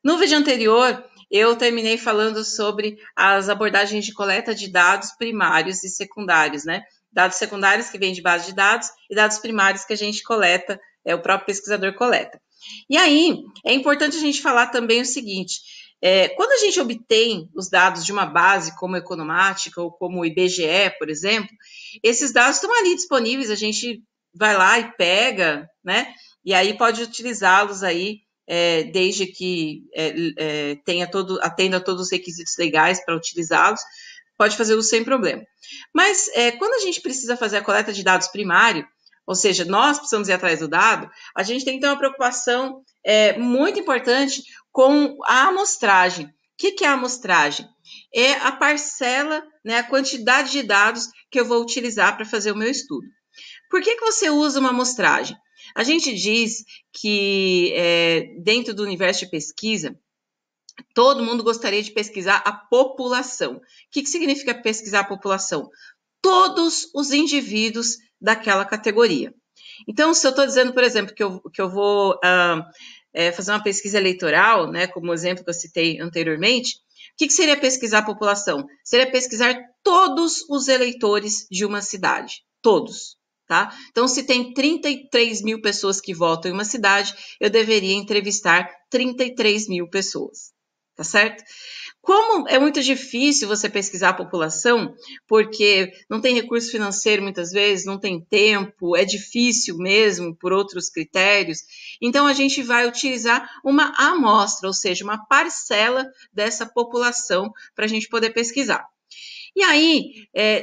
No vídeo anterior, eu terminei falando sobre as abordagens de coleta de dados primários e secundários, né? Dados secundários que vêm de base de dados e dados primários que a gente coleta, o próprio pesquisador coleta. E aí, é importante a gente falar também o seguinte, quando a gente obtém os dados de uma base como a Economática ou como o IBGE, por exemplo, esses dados estão ali disponíveis, a gente vai lá e pega, né? E aí pode utilizá-los aí desde que atenda a todos os requisitos legais para utilizá-los, pode fazê-lo sem problema. Mas quando a gente precisa fazer a coleta de dados primário, ou seja, nós precisamos ir atrás do dado, a gente tem que ter uma preocupação muito importante com a amostragem. O que é a amostragem? É a parcela, né, a quantidade de dados que eu vou utilizar para fazer o meu estudo. Por que você usa uma amostragem? A gente diz que dentro do universo de pesquisa, todo mundo gostaria de pesquisar a população. O que significa pesquisar a população? Todos os indivíduos daquela categoria. Então, se eu estou dizendo, por exemplo, que eu vou fazer uma pesquisa eleitoral, né, como o exemplo que eu citei anteriormente, o que seria pesquisar a população? Seria pesquisar todos os eleitores de uma cidade. Todos. Tá? Então, se tem 33 mil pessoas que votam em uma cidade, eu deveria entrevistar 33 mil pessoas, tá certo? Como é muito difícil você pesquisar a população, porque não tem recurso financeiro muitas vezes, não tem tempo, é difícil mesmo por outros critérios, então a gente vai utilizar uma amostra, ou seja, uma parcela dessa população para a gente poder pesquisar. E aí,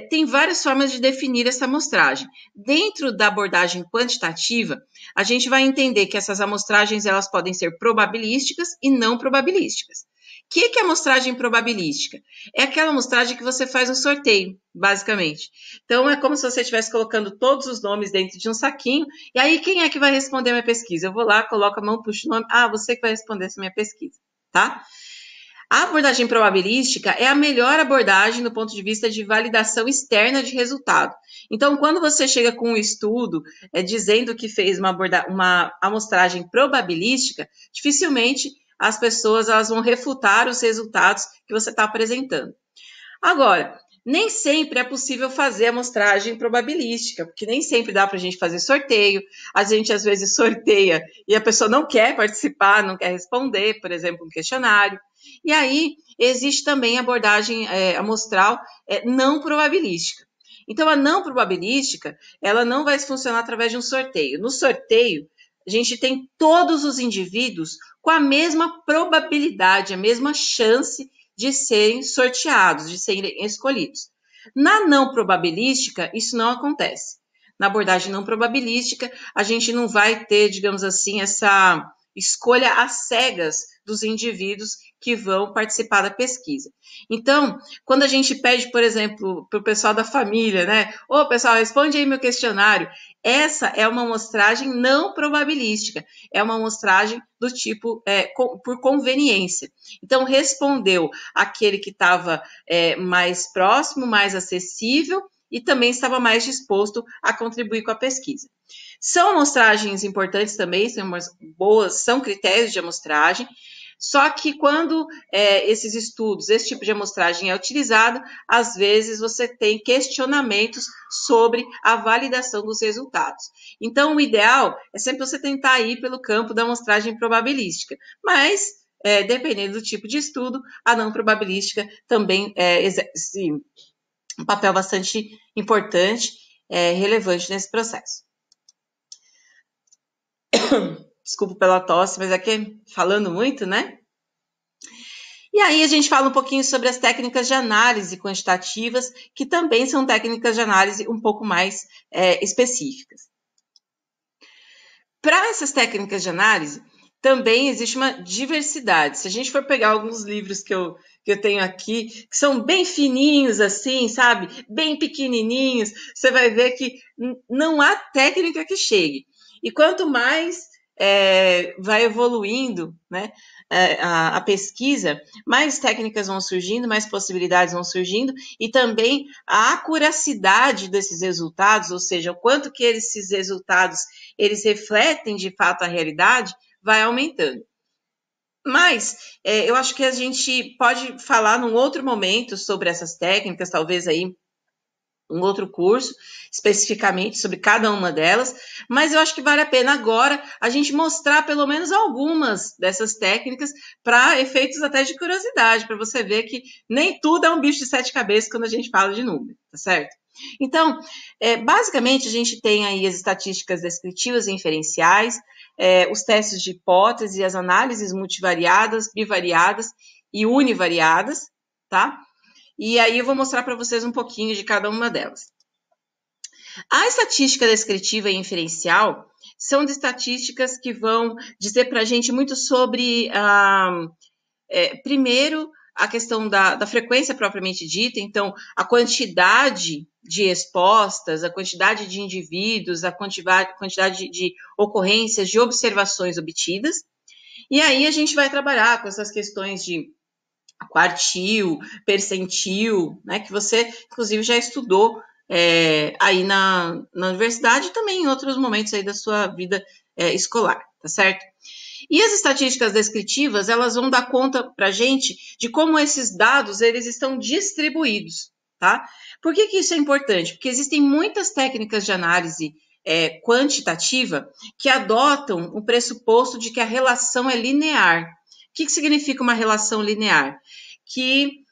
tem várias formas de definir essa amostragem. Dentro da abordagem quantitativa, a gente vai entender que essas amostragens elas podem ser probabilísticas e não probabilísticas. O que é amostragem probabilística? É aquela amostragem que você faz um sorteio, basicamente. Então, é como se você estivesse colocando todos os nomes dentro de um saquinho, e aí quem é que vai responder a minha pesquisa? Eu vou lá, coloco a mão, puxo o nome, você que vai responder essa minha pesquisa, tá? A abordagem probabilística é a melhor abordagem do ponto de vista de validação externa de resultado. Então, quando você chega com um estudo dizendo que fez uma amostragem probabilística, dificilmente as pessoas elas vão refutar os resultados que você está apresentando. Agora, nem sempre é possível fazer amostragem probabilística, porque nem sempre dá para a gente fazer sorteio, a gente às vezes sorteia e a pessoa não quer participar, não quer responder, por exemplo, um questionário. E aí, existe também a abordagem amostral não probabilística. Então, a não probabilística, ela não vai funcionar através de um sorteio. No sorteio, a gente tem todos os indivíduos com a mesma probabilidade, a mesma chance de serem sorteados, de serem escolhidos. Na não probabilística, isso não acontece. Na abordagem não probabilística, a gente não vai ter, digamos assim, essa escolha às cegas dos indivíduos que vão participar da pesquisa. Então, quando a gente pede, por exemplo, para o pessoal da família, né? Ô, pessoal, responde aí meu questionário. Essa é uma amostragem não probabilística, é uma amostragem do tipo por conveniência. Então, respondeu aquele que estava mais próximo, mais acessível e também estava mais disposto a contribuir com a pesquisa. São amostragens importantes também, são critérios de amostragem, só que quando esses estudos, esse tipo de amostragem é utilizado, às vezes você tem questionamentos sobre a validação dos resultados. Então, o ideal é sempre você tentar ir pelo campo da amostragem probabilística, mas, dependendo do tipo de estudo, a não probabilística também exerce um papel bastante importante, relevante nesse processo. Desculpa pela tosse, mas aqui falando muito, né? E aí a gente fala um pouquinho sobre as técnicas de análise quantitativas, que também são técnicas de análise um pouco mais específicas. Para essas técnicas de análise, também existe uma diversidade. Se a gente for pegar alguns livros que eu tenho aqui, que são bem fininhos assim, sabe? Bem pequenininhos, você vai ver que não há técnica que chegue. E quanto mais vai evoluindo, né, a pesquisa, mais técnicas vão surgindo, mais possibilidades vão surgindo e também a acuracidade desses resultados, ou seja, o quanto que esses resultados eles refletem de fato a realidade, vai aumentando. Mas eu acho que a gente pode falar num outro momento sobre essas técnicas, talvez aí um outro curso, especificamente sobre cada uma delas, mas eu acho que vale a pena agora a gente mostrar pelo menos algumas dessas técnicas para efeitos até de curiosidade, para você ver que nem tudo é um bicho de sete cabeças quando a gente fala de número, tá certo? Então, basicamente, a gente tem aí as estatísticas descritivas e inferenciais, os testes de hipótese, as análises multivariadas, bivariadas e univariadas, tá? E aí eu vou mostrar para vocês um pouquinho de cada uma delas. A estatística descritiva e inferencial são estatísticas que vão dizer para a gente muito sobre, primeiro, a questão da frequência propriamente dita, então, a quantidade de expostas, a quantidade de indivíduos, a quantidade de ocorrências, de observações obtidas. E aí a gente vai trabalhar com essas questões de quartil, percentil, né, que você, inclusive, já estudou aí na universidade e também em outros momentos aí da sua vida escolar, tá certo? E as estatísticas descritivas, elas vão dar conta para a gente de como esses dados, eles estão distribuídos, tá? Por que isso é importante? Porque existem muitas técnicas de análise quantitativa que adotam o pressuposto de que a relação é linear. O que significa uma relação linear? Que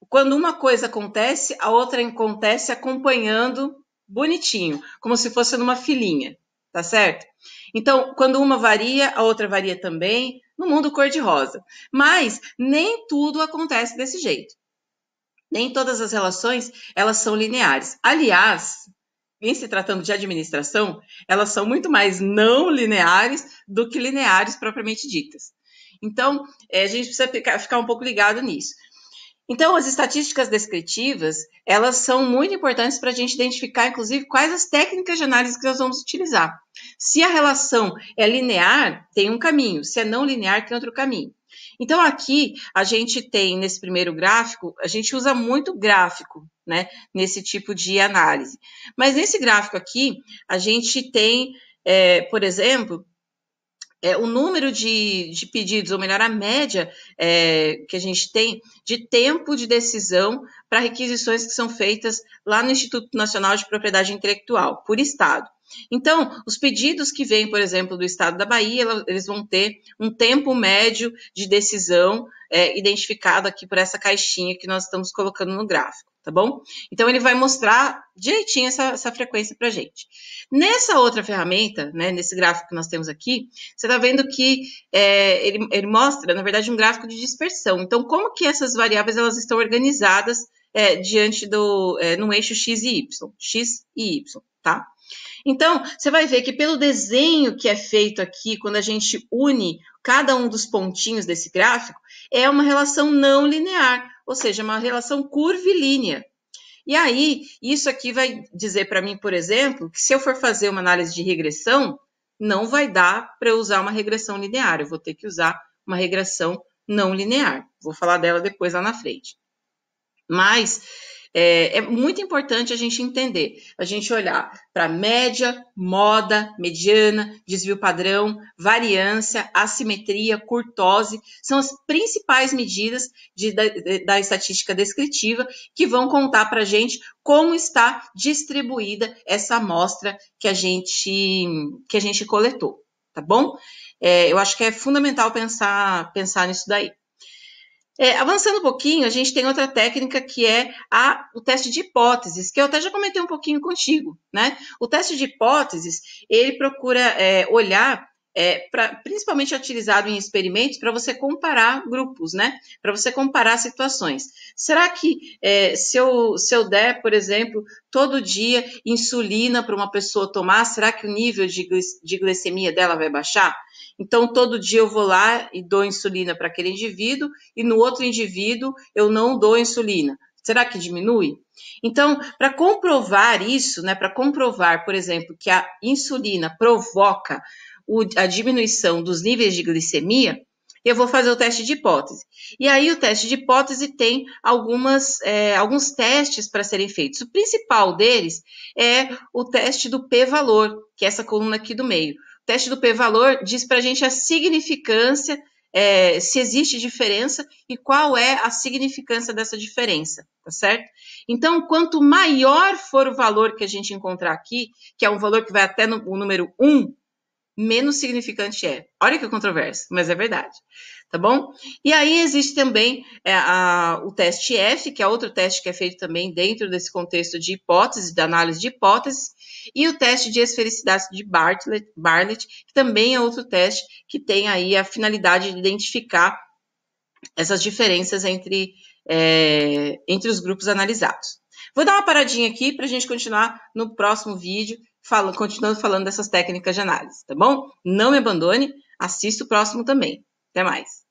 quando uma coisa acontece, a outra acontece acompanhando bonitinho, como se fosse numa filinha, tá certo? Então, quando uma varia, a outra varia também, no mundo cor-de-rosa. Mas nem tudo acontece desse jeito. Nem todas as relações, elas são lineares. Aliás, em se tratando de administração, elas são muito mais não lineares do que lineares propriamente ditas. Então, a gente precisa ficar um pouco ligado nisso. Então, as estatísticas descritivas, elas são muito importantes para a gente identificar, inclusive, quais as técnicas de análise que nós vamos utilizar. Se a relação é linear, tem um caminho. Se é não linear, tem outro caminho. Então, aqui, a gente tem, nesse primeiro gráfico, a gente usa muito gráfico, né, nesse tipo de análise. Mas nesse gráfico aqui, a gente tem, por exemplo, o número de pedidos, ou melhor, a média que a gente tem de tempo de decisão para requisições que são feitas lá no Instituto Nacional de Propriedade Intelectual, por estado. Então, os pedidos que vêm, por exemplo, do estado da Bahia, eles vão ter um tempo médio de decisão identificado aqui por essa caixinha que nós estamos colocando no gráfico, tá bom? Então, ele vai mostrar direitinho essa frequência para a gente. Nessa outra ferramenta, né, nesse gráfico que nós temos aqui, você está vendo que ele mostra, na verdade, um gráfico de dispersão. Então, como que essas variáveis elas estão organizadas diante num eixo X e Y, tá? Então, você vai ver que pelo desenho que é feito aqui, quando a gente une cada um dos pontinhos desse gráfico, é uma relação não linear, ou seja, uma relação curvilínea. E aí, isso aqui vai dizer para mim, por exemplo, que se eu for fazer uma análise de regressão, não vai dar para eu usar uma regressão linear, eu vou ter que usar uma regressão não linear. Vou falar dela depois lá na frente. Mas é muito importante a gente entender, a gente olhar para média, moda, mediana, desvio padrão, variância, assimetria, kurtose, são as principais medidas da estatística descritiva que vão contar para a gente como está distribuída essa amostra que a gente coletou, tá bom? Eu acho que é fundamental pensar nisso daí. Avançando um pouquinho, a gente tem outra técnica que é o teste de hipóteses, que eu até já comentei um pouquinho contigo, né? O teste de hipóteses, ele procura olhar, principalmente utilizado em experimentos, para você comparar grupos, né? Para você comparar situações. Será que se eu der, por exemplo, todo dia insulina para uma pessoa tomar, será que o nível de glicemia dela vai baixar? Então, todo dia eu vou lá e dou insulina para aquele indivíduo e no outro indivíduo eu não dou insulina. Será que diminui? Então, para comprovar isso, né, para comprovar, por exemplo, que a insulina provoca a diminuição dos níveis de glicemia, eu vou fazer o teste de hipótese. E aí, o teste de hipótese tem alguns testes para serem feitos. O principal deles é o teste do p-valor, que é essa coluna aqui do meio. teste do p-valor diz para a gente a significância, se existe diferença e qual é a significância dessa diferença, tá certo? Então, quanto maior for o valor que a gente encontrar aqui, que é um valor que vai até o número 1, menos significante é. Olha que controverso, mas é verdade, tá bom? E aí existe também o teste F, que é outro teste que é feito também dentro desse contexto de hipótese, da análise de hipóteses, e o teste de esfericidade de Bartlett, que também é outro teste que tem aí a finalidade de identificar essas diferenças entre os grupos analisados. Vou dar uma paradinha aqui para a gente continuar no próximo vídeo, continuando falando dessas técnicas de análise, tá bom? Não me abandone, assista o próximo também. Até mais!